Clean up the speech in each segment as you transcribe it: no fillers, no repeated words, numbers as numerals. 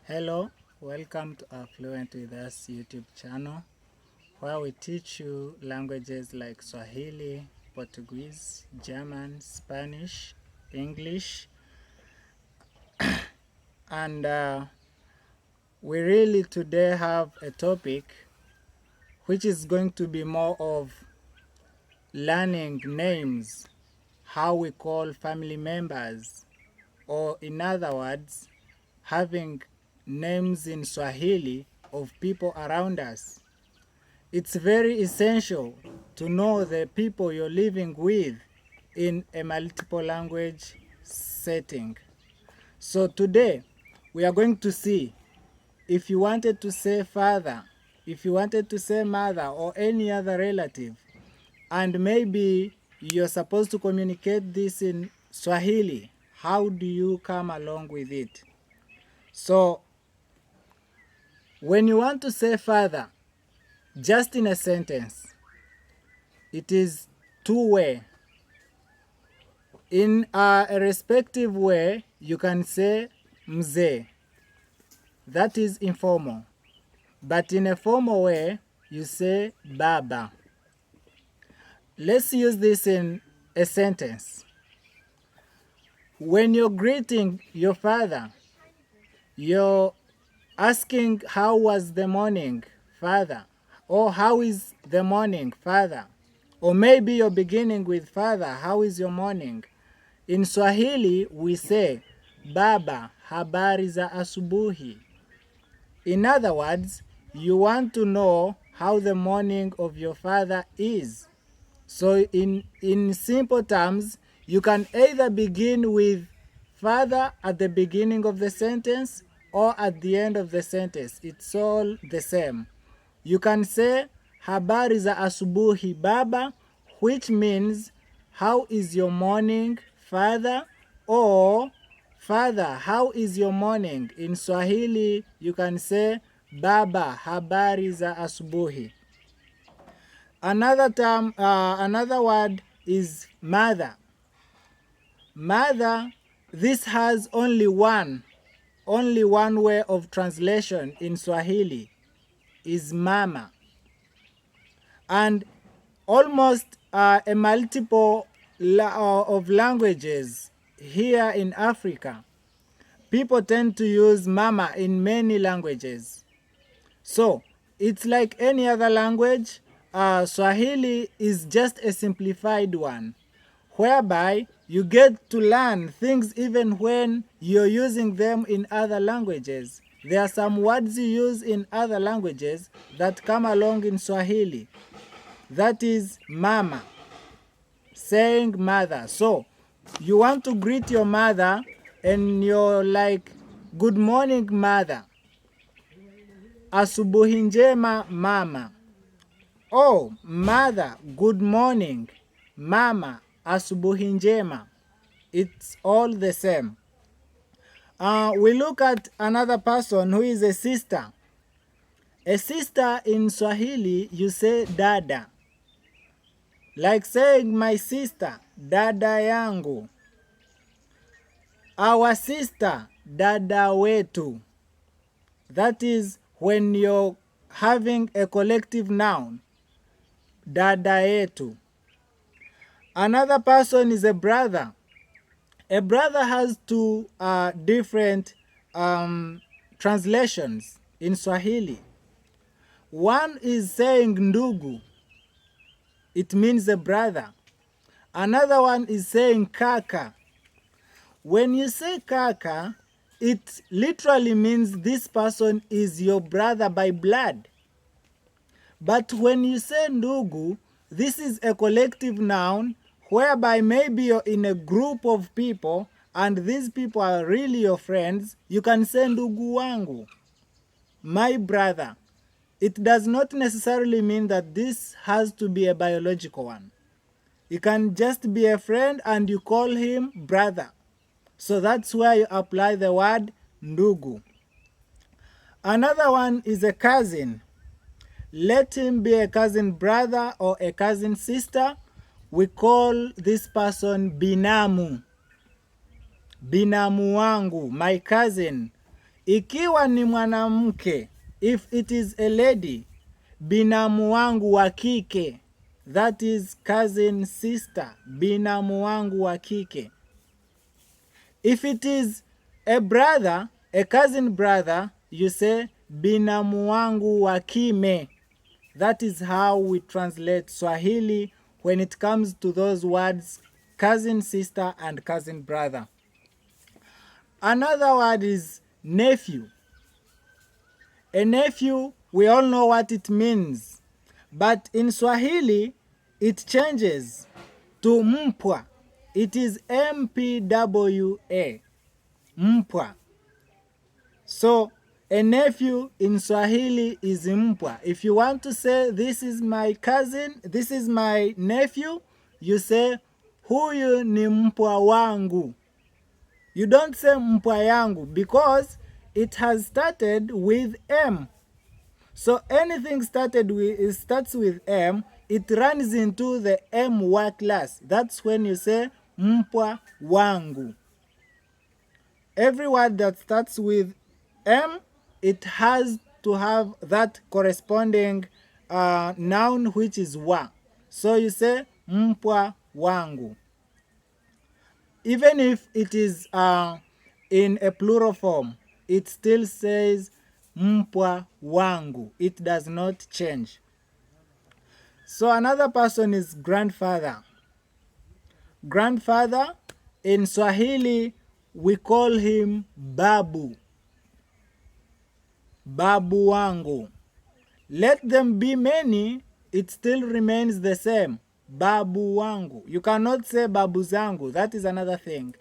Hello, welcome to our Fluent with Us YouTube channel, where we teach you languages like Swahili, Portuguese, German, Spanish, English, and we really today have a topic which is going to be more of learning names, how we call family members, or in other words, having names in Swahili of people around us. It's very essential to know the people you're living with in a multiple language setting. So today we are going to see if you wanted to say father, if you wanted to say mother or any other relative, and maybe you're supposed to communicate this in Swahili, how do you come along with it? So when you want to say father, just in a sentence, it is two-way. In a respective way, you can say mzee. That is informal. But in a formal way, you say baba. Let's use this in a sentence. When you're greeting your father, you're asking how was the morning, father? Or how is the morning, father? Or maybe you're beginning with father, how is your morning? In Swahili, we say, baba, habari za asubuhi. In other words, you want to know how the morning of your father is. So in simple terms, you can either begin with father at the beginning of the sentence or at the end of the sentence. It's all the same. You can say habari za asubuhi baba, which means how is your morning, father, or father, how is your morning? In Swahili, you can say baba, habari za asubuhi. Another word is mother. Mother, this has only one way of translation in Swahili, is mama. And almost a multiple of languages here in Africa, people tend to use mama in many languages. So it's like any other language. Swahili is just a simplified one, whereby you get to learn things even when you're using them in other languages. There are some words you use in other languages that come along in Swahili. That is mama, saying mother. So you want to greet your mother and you're like, good morning mother, asubuhi njema mama. Oh, mother, good morning. Mama, asubuhi njema. It's all the same. We look at another person who is a sister. A sister in Swahili, you say dada. Like saying my sister, dada yangu. Our sister, dada wetu. That is when you're having a collective noun. Dada yetu. Another person is a brother. A brother has two different translations in Swahili. One is saying ndugu. It means a brother. Another one is saying kaka. When you say kaka, it literally means this person is your brother by blood. But when you say ndugu, this is a collective noun whereby maybe you're in a group of people and these people are really your friends. You can say ndugu wangu, my brother. It does not necessarily mean that this has to be a biological one. It can just be a friend and you call him brother. So that's where you apply the word ndugu. Another one is a cousin. Let him be a cousin brother or a cousin sister. We call this person binamu. Binamu wangu, my cousin. Ikiwa ni mwanamke, if it is a lady, binamu wangu wa kike. That is cousin sister, binamu wangu wa kike. If it is a brother, a cousin brother, you say binamu wangu wa kime. That is how we translate Swahili when it comes to those words cousin sister and cousin brother. Another word is nephew. A nephew, we all know what it means. But in Swahili, it changes to mpwa. It is MPWA. Mpwa. So, a nephew in Swahili is mpwa. If you want to say, this is my cousin, this is my nephew, you say, huyu ni mpwa wangu. You don't say mpwa yangu because it has started with M. So anything starts with M, it runs into the M word class. That's when you say mpwa wangu. Every word that starts with M, it has to have that corresponding noun which is wa. So you say mpwa wangu. Even if it is in a plural form, it still says mpwa wangu. It does not change. So another person is grandfather. Grandfather, in Swahili, we call him babu. Babu wangu. Let them be many, it still remains the same. Babu wangu. You cannot say babu zangu. That is another thing.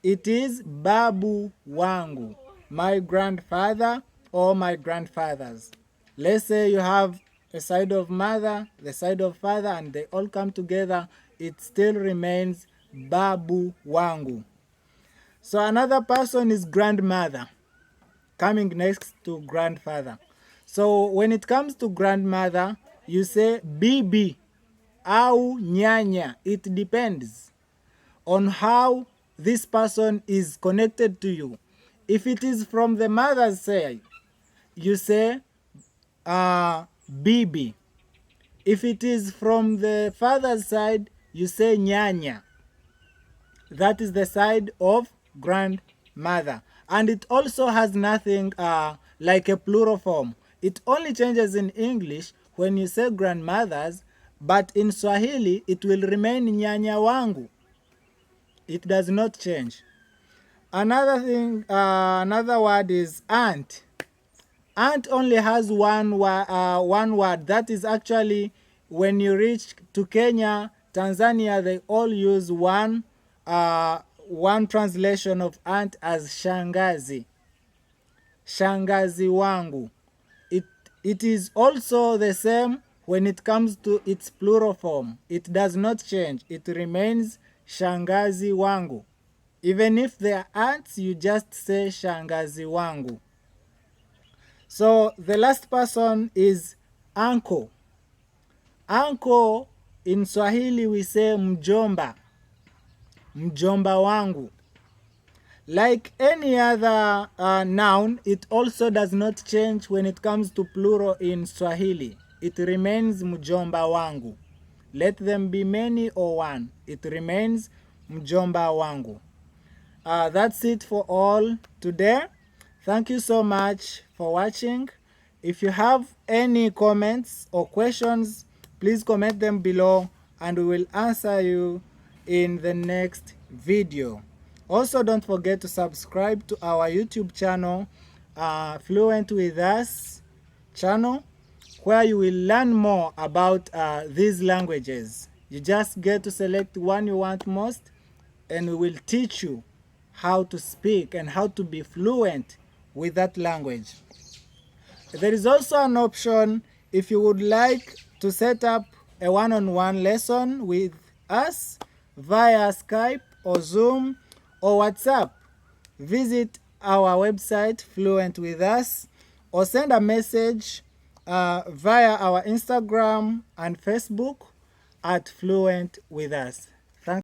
It is babu wangu. My grandfather or my grandfathers. Let's say you have a side of mother, the side of father, and they all come together. It still remains babu wangu. So another person is grandmother, coming next to grandfather. So when it comes to grandmother, you say bibi au nyanya. It depends on how this person is connected to you. If it is from the mother's side, you say bibi. If it is from the father's side, you say nyanya. That is the side of grandmother. And it also has nothing like a plural form. It only changes in English when you say grandmothers, but in Swahili it will remain nyanya wangu. It does not change. Another thing, another word is aunt. Aunt only has one word. That is actually when you reach to Kenya, Tanzania, they all use one translation of aunt as shangazi. Shangazi wangu. It is also the same when it comes to its plural form. It does not change. It remains shangazi wangu. Even if they are aunts, you just say shangazi wangu. So the last person is uncle. Uncle, in Swahili we say mjomba. Mjomba wangu. Like any other noun, it also does not change when it comes to plural in Swahili. It remains mjomba wangu. Let them be many or one. It remains mjomba wangu. That's it for all today. Thank you so much for watching. If you have any comments or questions, please comment them below and we will answer you in the next video. Also, don't forget to subscribe to our YouTube channel, Fluent with Us channel, where you will learn more about these languages. You just get to select one you want most and we will teach you how to speak and how to be fluent with that language. There is also an option if you would like to set up a one-on-one lesson with us via Skype or Zoom or WhatsApp. Visit our website Fluent with Us or send a message via our Instagram and Facebook at Fluent with Us.